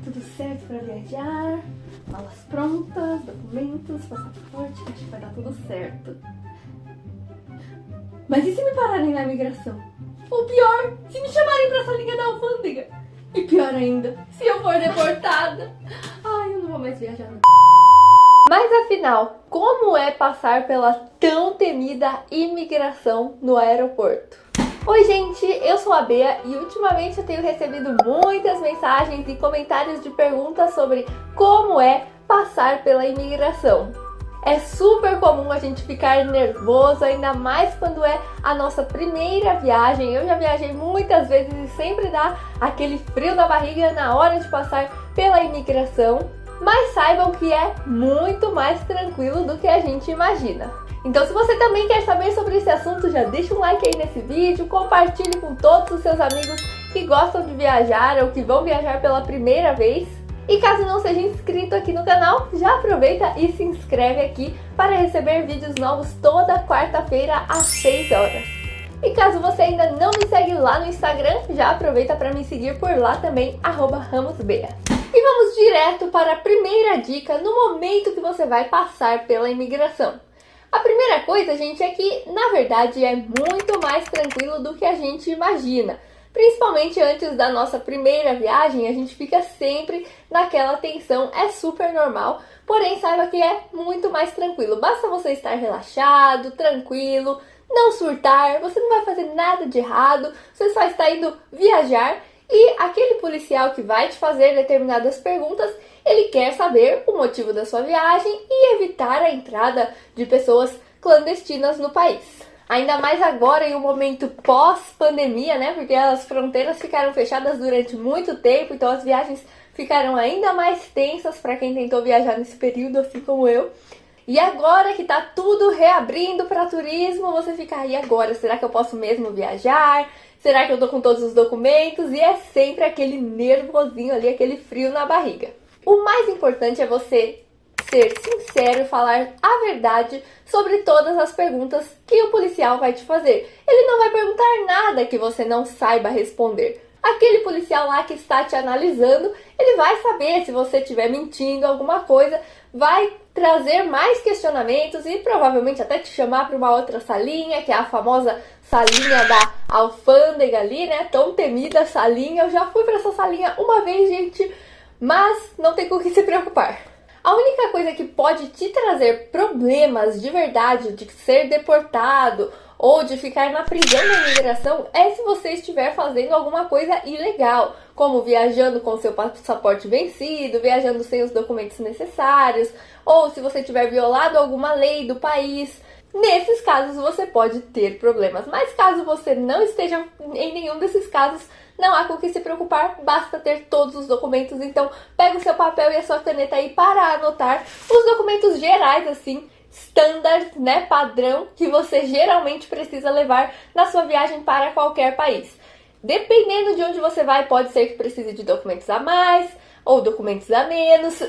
Tudo certo para viajar, malas prontas, documentos, passaporte, acho que vai dar tudo certo. Mas e se me pararem na imigração? Ou pior, se me chamarem pra salinha da alfândega? E pior ainda, se eu for deportada? Ai, eu não vou mais viajar não. Mas afinal, como é passar pela tão temida imigração no aeroporto? Oi gente, eu sou a Bea e ultimamente eu tenho recebido muitas mensagens e comentários de perguntas sobre como é passar pela imigração. É super comum a gente ficar nervoso, ainda mais quando é a nossa primeira viagem. Eu já viajei muitas vezes e sempre dá aquele frio na barriga na hora de passar pela imigração. Mas saibam que é muito mais tranquilo do que a gente imagina. Então se você também quer saber sobre esse assunto, já deixa um like aí nesse vídeo, compartilhe com todos os seus amigos que gostam de viajar ou que vão viajar pela primeira vez. E caso não seja inscrito aqui no canal, já aproveita e se inscreve aqui para receber vídeos novos toda quarta-feira às 6 horas. E caso você ainda não me segue lá no Instagram, já aproveita para me seguir por lá também, @ramosbea. E vamos direto para a primeira dica no momento que você vai passar pela imigração. A primeira coisa, gente, é que na verdade é muito mais tranquilo do que a gente imagina. Principalmente antes da nossa primeira viagem, a gente fica sempre naquela tensão, é super normal, porém saiba que é muito mais tranquilo. Basta você estar relaxado, tranquilo, não surtar, você não vai fazer nada de errado, você só está indo viajar e aquele policial que vai te fazer determinadas perguntas, ele quer saber o motivo da sua viagem e evitar a entrada de pessoas clandestinas no país. Ainda mais agora em um momento pós-pandemia, né? Porque as fronteiras ficaram fechadas durante muito tempo, então as viagens ficaram ainda mais tensas para quem tentou viajar nesse período, assim como eu. E agora que tá tudo reabrindo para turismo, você fica aí agora, será que eu posso mesmo viajar? Será que eu tô com todos os documentos? E é sempre aquele nervosinho ali, aquele frio na barriga. O mais importante é você ser sincero e falar a verdade sobre todas as perguntas que o policial vai te fazer. Ele não vai perguntar nada que você não saiba responder. Aquele policial lá que está te analisando, ele vai saber se você estiver mentindo alguma coisa, vai trazer mais questionamentos e provavelmente até te chamar para uma outra salinha, que é a famosa salinha da alfândega ali, né? Tão temida salinha. Eu já fui para essa salinha uma vez, gente, mas não tem com o que se preocupar. A única coisa que pode te trazer problemas de verdade, de ser deportado ou de ficar na prisão da imigração, é se você estiver fazendo alguma coisa ilegal, como viajando com seu passaporte vencido, viajando sem os documentos necessários, ou se você tiver violado alguma lei do país. Nesses casos você pode ter problemas, mas caso você não esteja em nenhum desses casos, não há com o que se preocupar, basta ter todos os documentos. Então pega o seu papel e a sua caneta aí para anotar os documentos gerais, assim, standard, né, padrão, que você geralmente precisa levar na sua viagem para qualquer país. Dependendo de onde você vai, pode ser que precise de documentos a mais ou documentos a menos.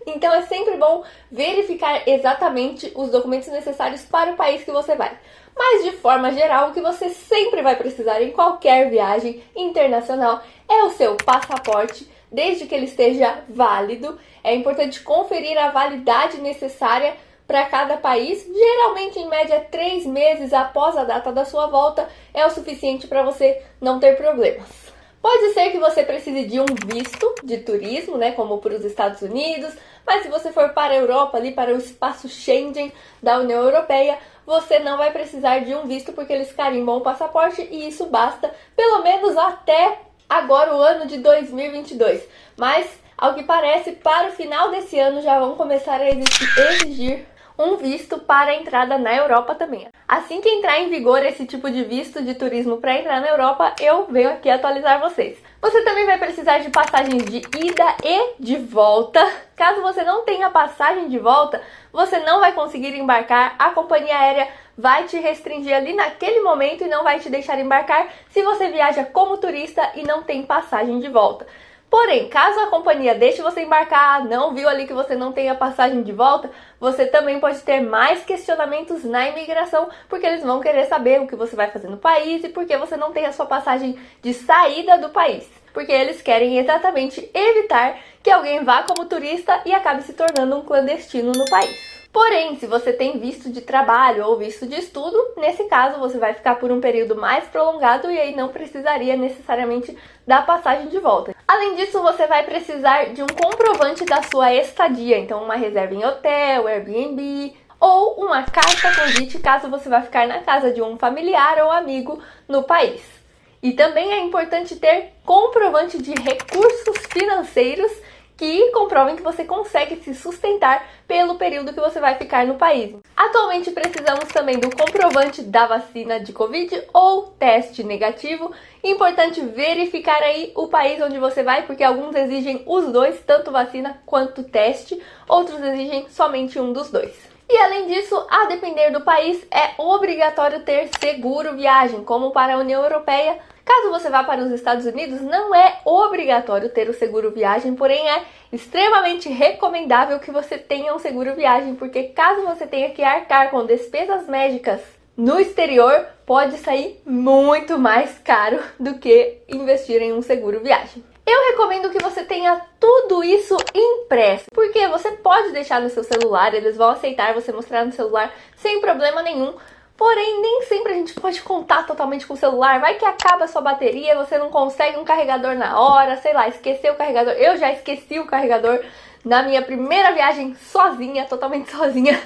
Então é sempre bom verificar exatamente os documentos necessários para o país que você vai. Mas de forma geral, o que você sempre vai precisar em qualquer viagem internacional é o seu passaporte, desde que ele esteja válido. É importante conferir a validade necessária para cada país. Geralmente, em média, 3 meses após a data da sua volta é o suficiente para você não ter problemas. Pode ser que você precise de um visto de turismo, né, como para os Estados Unidos, mas se você for para a Europa, ali para o espaço Schengen da União Europeia, você não vai precisar de um visto porque eles carimbam o passaporte e isso basta pelo menos até agora o ano de 2022. Mas, ao que parece, para o final desse ano já vão começar a exigir um visto para a entrada na Europa também. Assim que entrar em vigor esse tipo de visto de turismo para entrar na Europa, eu venho aqui atualizar vocês. Você também vai precisar de passagens de ida e de volta. Caso você não tenha passagem de volta, você não vai conseguir embarcar. A companhia aérea vai te restringir ali naquele momento e não vai te deixar embarcar se você viaja como turista e não tem passagem de volta. Porém, caso a companhia deixe você embarcar, não viu ali que você não tem a passagem de volta, você também pode ter mais questionamentos na imigração, porque eles vão querer saber o que você vai fazer no país e por que você não tem a sua passagem de saída do país. porque eles querem exatamente evitar que alguém vá como turista e acabe se tornando um clandestino no país. Porém, se você tem visto de trabalho ou visto de estudo, nesse caso você vai ficar por um período mais prolongado e aí não precisaria necessariamente da passagem de volta. Além disso, você vai precisar de um comprovante da sua estadia, então uma reserva em hotel, Airbnb, ou uma carta convite caso você vá ficar na casa de um familiar ou amigo no país. E também é importante ter comprovante de recursos financeiros que comprovem que você consegue se sustentar pelo período que você vai ficar no país. Atualmente precisamos também do comprovante da vacina de Covid ou teste negativo. Importante verificar aí o país onde você vai, porque alguns exigem os dois, tanto vacina quanto teste, outros exigem somente um dos dois. E além disso, a depender do país, é obrigatório ter seguro viagem, como para a União Europeia. Caso você vá para os Estados Unidos, não é obrigatório ter o seguro viagem, porém é extremamente recomendável que você tenha um seguro viagem, porque caso você tenha que arcar com despesas médicas no exterior, pode sair muito mais caro do que investir em um seguro viagem. Eu recomendo que você tenha tudo isso impresso, porque você pode deixar no seu celular, eles vão aceitar você mostrar no celular sem problema nenhum. Porém, nem sempre a gente pode contar totalmente com o celular. Vai que acaba a sua bateria, você não consegue um carregador na hora, sei lá, esqueceu o carregador. Eu já esqueci o carregador na minha primeira viagem sozinha, totalmente sozinha.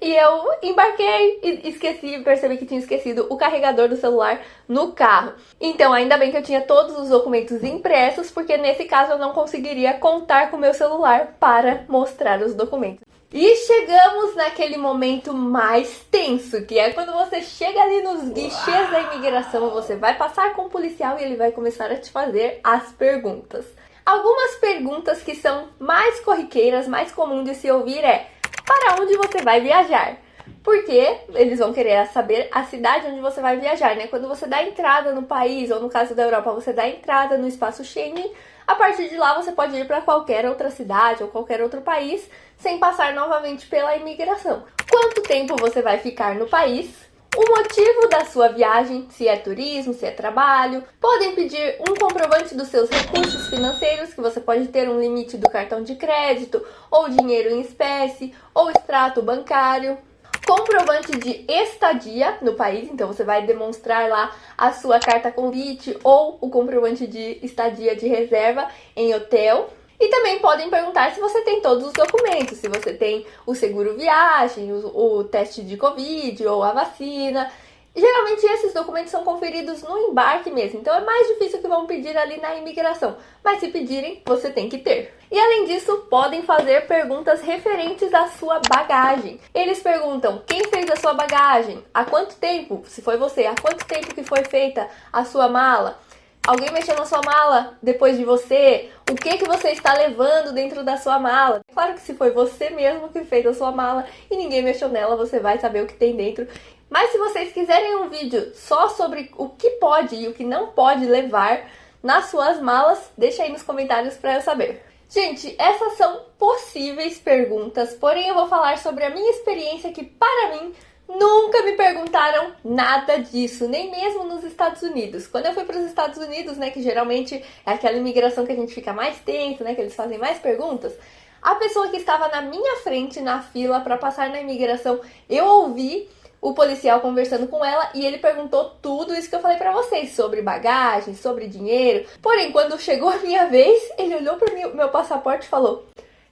E eu embarquei e esqueci, percebi que tinha esquecido o carregador do celular no carro. Então, ainda bem que eu tinha todos os documentos impressos, porque nesse caso eu não conseguiria contar com o meu celular para mostrar os documentos. E chegamos naquele momento mais tenso, que é quando você chega ali nos guichês da imigração, você vai passar com o policial e ele vai começar a te fazer as perguntas. Algumas perguntas que são mais corriqueiras, mais comum de se ouvir é: para onde você vai viajar? Porque eles vão querer saber a cidade onde você vai viajar, né? Quando você dá entrada no país, ou no caso da Europa, você dá entrada no espaço Schengen, a partir de lá você pode ir para qualquer outra cidade ou qualquer outro país sem passar novamente pela imigração. Quanto tempo você vai ficar no país? O motivo da sua viagem, se é turismo, se é trabalho. Podem pedir um comprovante dos seus recursos financeiros, que você pode ter um limite do cartão de crédito, ou dinheiro em espécie, ou extrato bancário. Comprovante de estadia no país, então você vai demonstrar lá a sua carta convite ou o comprovante de estadia de reserva em hotel. E também podem perguntar se você tem todos os documentos, se você tem o seguro viagem, o teste de Covid ou a vacina. Geralmente esses documentos são conferidos no embarque mesmo, então é mais difícil que vão pedir ali na imigração. Mas se pedirem, você tem que ter. E além disso, podem fazer perguntas referentes à sua bagagem. Eles perguntam quem fez a sua bagagem, há quanto tempo, se foi você, há quanto tempo que foi feita a sua mala. Alguém mexeu na sua mala depois de você? O que você está levando dentro da sua mala? Claro que se foi você mesmo que fez a sua mala e ninguém mexeu nela, você vai saber o que tem dentro. Mas se vocês quiserem um vídeo só sobre o que pode e o que não pode levar nas suas malas, deixa aí nos comentários para eu saber. Gente, essas são possíveis perguntas, porém eu vou falar sobre a minha experiência que, para mim, nunca me perguntaram nada disso, nem mesmo nos Estados Unidos. Quando eu fui para os Estados Unidos, né, que geralmente é aquela imigração que a gente fica mais tenso, né, que eles fazem mais perguntas, a pessoa que estava na minha frente na fila para passar na imigração, eu ouvi o policial conversando com ela e ele perguntou tudo isso que eu falei pra vocês, sobre bagagem, sobre dinheiro. Porém, quando chegou a minha vez, ele olhou para meu passaporte e falou: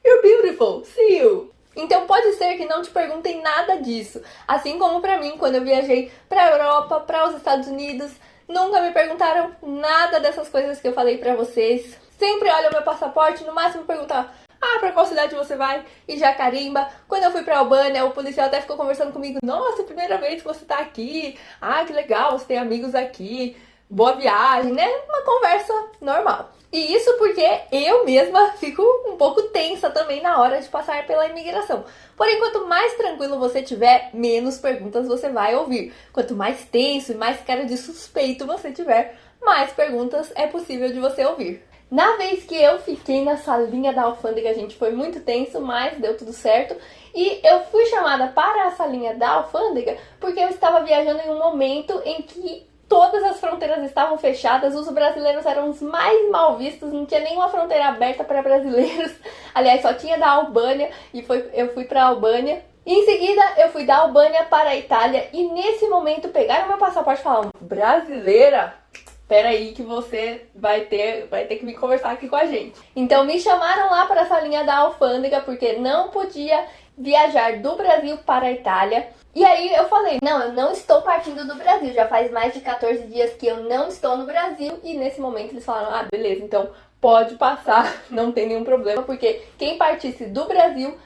"You're beautiful, see you." Então pode ser que não te perguntem nada disso. Assim como pra mim, quando eu viajei pra Europa, para os Estados Unidos, nunca me perguntaram nada dessas coisas que eu falei pra vocês. Sempre olham meu passaporte, no máximo perguntar: pra qual cidade você vai? E já carimba. Quando eu fui pra Albânia, o policial até ficou conversando comigo: "Nossa, primeira vez que você tá aqui. Que legal, você tem amigos aqui. Boa viagem", né? Uma conversa normal. E isso porque eu mesma fico um pouco tensa também na hora de passar pela imigração. Porém, quanto mais tranquilo você tiver, menos perguntas você vai ouvir. Quanto mais tenso e mais cara de suspeito você tiver, mais perguntas é possível de você ouvir. Na vez que eu fiquei na salinha da alfândega, gente, foi muito tenso, mas deu tudo certo. E eu fui chamada para a salinha da alfândega porque eu estava viajando em um momento em que todas as fronteiras estavam fechadas, os brasileiros eram os mais mal vistos, não tinha nenhuma fronteira aberta para brasileiros. Aliás, só tinha da Albânia e eu fui para a Albânia. Em seguida, eu fui da Albânia para a Itália e nesse momento pegaram meu passaporte e falaram: brasileira, peraí que você vai ter que vir conversar aqui com a gente. Então me chamaram lá para a salinha da alfândega porque não podia viajar do Brasil para a Itália. E aí eu falei: não, eu não estou partindo do Brasil, já faz mais de 14 dias que eu não estou no Brasil. E nesse momento eles falaram: ah, beleza, então pode passar, não tem nenhum problema, porque quem partisse do Brasil,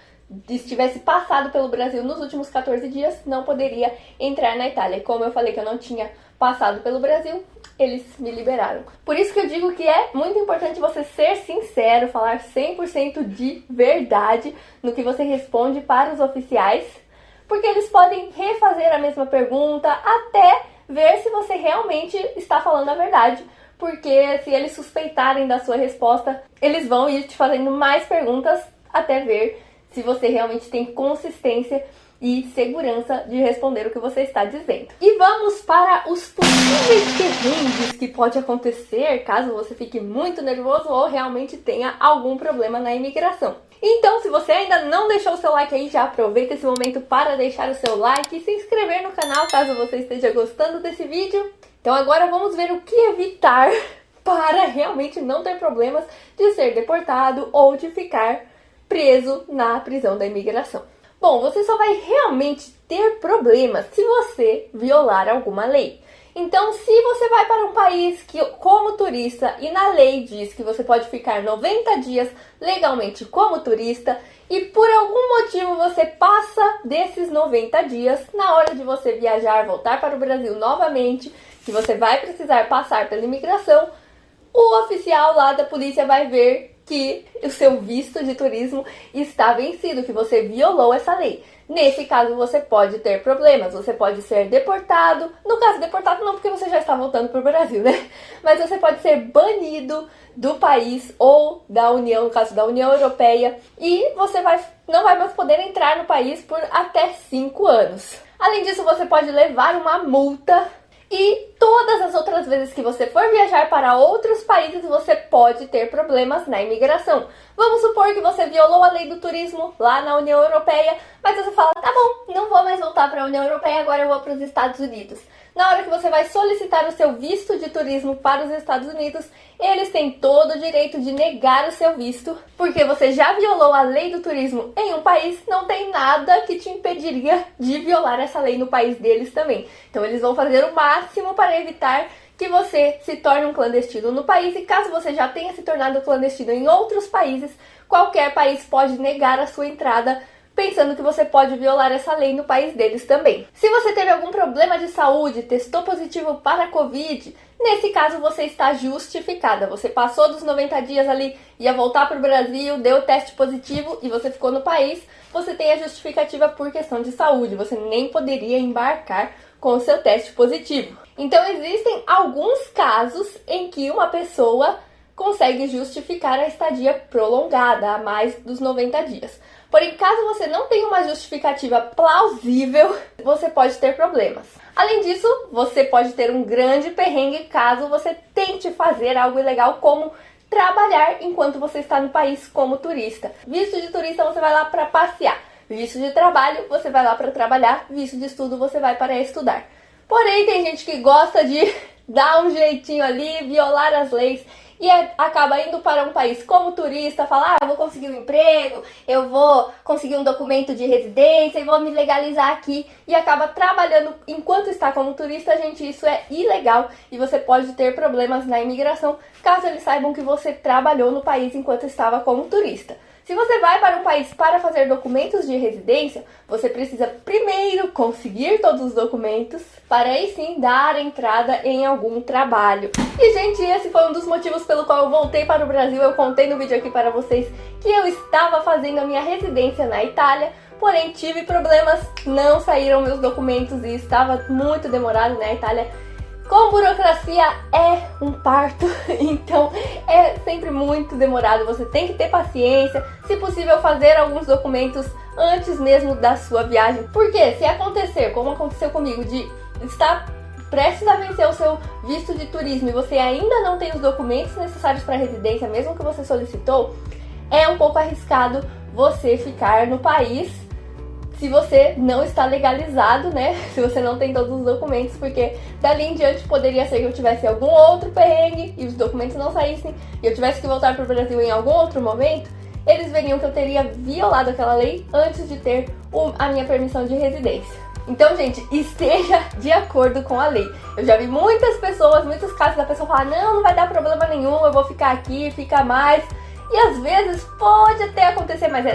estivesse passado pelo Brasil nos últimos 14 dias, não poderia entrar na Itália. E como eu falei que eu não tinha passado pelo Brasil, eles me liberaram. Por isso que eu digo que é muito importante você ser sincero, falar 100% de verdade no que você responde para os oficiais, porque eles podem refazer a mesma pergunta até ver se você realmente está falando a verdade. Porque se eles suspeitarem da sua resposta, eles vão ir te fazendo mais perguntas até ver se você realmente tem consistência e segurança de responder o que você está dizendo. E vamos para os possíveis perrengues que pode acontecer caso você fique muito nervoso ou realmente tenha algum problema na imigração. Então, se você ainda não deixou o seu like aí, já aproveita esse momento para deixar o seu like e se inscrever no canal caso você esteja gostando desse vídeo. Então agora vamos ver o que evitar para realmente não ter problemas de ser deportado ou de ficar preso na prisão da imigração. Bom, você só vai realmente ter problemas se você violar alguma lei. Então, se você vai para um país que, como turista, e na lei diz que você pode ficar 90 dias legalmente como turista, e por algum motivo você passa desses 90 dias, na hora de você viajar, voltar para o Brasil novamente, que você vai precisar passar pela imigração, o oficial lá da polícia vai ver que o seu visto de turismo está vencido, que você violou essa lei. Nesse caso, você pode ter problemas, você pode ser deportado. No caso, deportado não, porque você já está voltando para o Brasil, né? Mas você pode ser banido do país ou da União, no caso da União Europeia, e você não vai mais poder entrar no país por até 5 anos. Além disso, você pode levar uma multa. E todas as outras vezes que você for viajar para outros países, você pode ter problemas na imigração. Vamos supor que você violou a lei do turismo lá na União Europeia, mas você fala: tá bom, não vou mais voltar para a União Europeia, agora eu vou para os Estados Unidos. Na hora que você vai solicitar o seu visto de turismo para os Estados Unidos, eles têm todo o direito de negar o seu visto, porque você já violou a lei do turismo em um país, não tem nada que te impediria de violar essa lei no país deles também. Então eles vão fazer o máximo para evitar que você se torne um clandestino no país, e caso você já tenha se tornado clandestino em outros países, qualquer país pode negar a sua entrada, pensando que você pode violar essa lei no país deles também. Se você teve algum problema de saúde, testou positivo para a Covid, nesse caso você está justificada. Você passou dos 90 dias ali, ia voltar para o Brasil, deu teste positivo e você ficou no país, você tem a justificativa por questão de saúde. Você nem poderia embarcar com o seu teste positivo. Então existem alguns casos em que uma pessoa consegue justificar a estadia prolongada a mais dos 90 dias. Porém, caso você não tenha uma justificativa plausível, você pode ter problemas. Além disso, você pode ter um grande perrengue caso você tente fazer algo ilegal, como trabalhar enquanto você está no país como turista. Visto de turista, você vai lá para passear. Visto de trabalho, você vai lá para trabalhar. Visto de estudo, você vai para estudar. Porém, tem gente que gosta de dar um jeitinho ali, violar as leis, e acaba indo para um país como turista, falar: eu vou conseguir um emprego, eu vou conseguir um documento de residência e vou me legalizar aqui, e acaba trabalhando enquanto está como turista. Gente, isso é ilegal e você pode ter problemas na imigração caso eles saibam que você trabalhou no país enquanto estava como turista. Se você vai para um país para fazer documentos de residência, você precisa primeiro conseguir todos os documentos para aí sim dar entrada em algum trabalho. E, gente, esse foi um dos motivos pelo qual eu voltei para o Brasil. Eu contei no vídeo aqui para vocês que eu estava fazendo a minha residência na Itália, porém tive problemas, não saíram meus documentos e estava muito demorado na Itália. Com burocracia é um parto, então é sempre muito demorado, você tem que ter paciência, se possível fazer alguns documentos antes mesmo da sua viagem, porque se acontecer, como aconteceu comigo, de estar prestes a vencer o seu visto de turismo e você ainda não tem os documentos necessários para residência, mesmo que você solicitou, é um pouco arriscado você ficar no país se você não está legalizado, né? Se você não tem todos os documentos, porque dali em diante poderia ser que eu tivesse algum outro perrengue e os documentos não saíssem e eu tivesse que voltar para o Brasil em algum outro momento, eles veriam que eu teria violado aquela lei antes de ter a minha permissão de residência. Então, gente, esteja de acordo com a lei. Eu já vi muitas pessoas, muitos casos da pessoa falar, não vai dar problema nenhum, eu vou ficar aqui, fica mais. E às vezes pode até acontecer, mas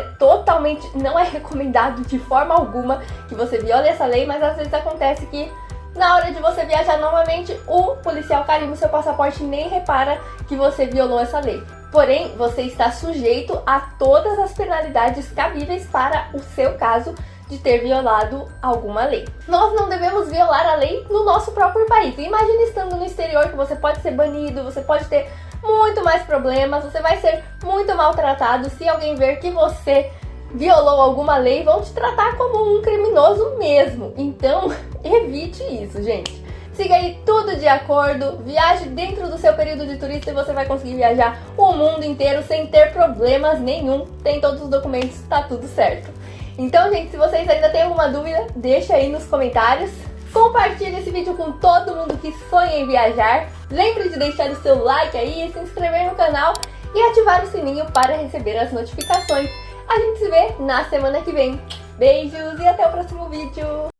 não é recomendado de forma alguma que você viole essa lei, mas às vezes acontece que na hora de você viajar novamente, o policial carimba o seu passaporte e nem repara que você violou essa lei. Porém, você está sujeito a todas as penalidades cabíveis para o seu caso de ter violado alguma lei. Nós não devemos violar a lei no nosso próprio país. Imagina estando no exterior, que você pode ser banido, você pode ter muito mais problemas, você vai ser muito maltratado. Se alguém ver que você violou alguma lei, vão te tratar como um criminoso mesmo. Então, evite isso, gente. Siga aí tudo de acordo, viaje dentro do seu período de turista e você vai conseguir viajar o mundo inteiro sem ter problemas nenhum. Tem todos os documentos, tá tudo certo. Então, gente, se vocês ainda têm alguma dúvida, deixa aí nos comentários. Compartilhe esse vídeo com todo mundo que sonha em viajar. Lembre de deixar o seu like aí, se inscrever no canal e ativar o sininho para receber as notificações. A gente se vê na semana que vem. Beijos e até o próximo vídeo!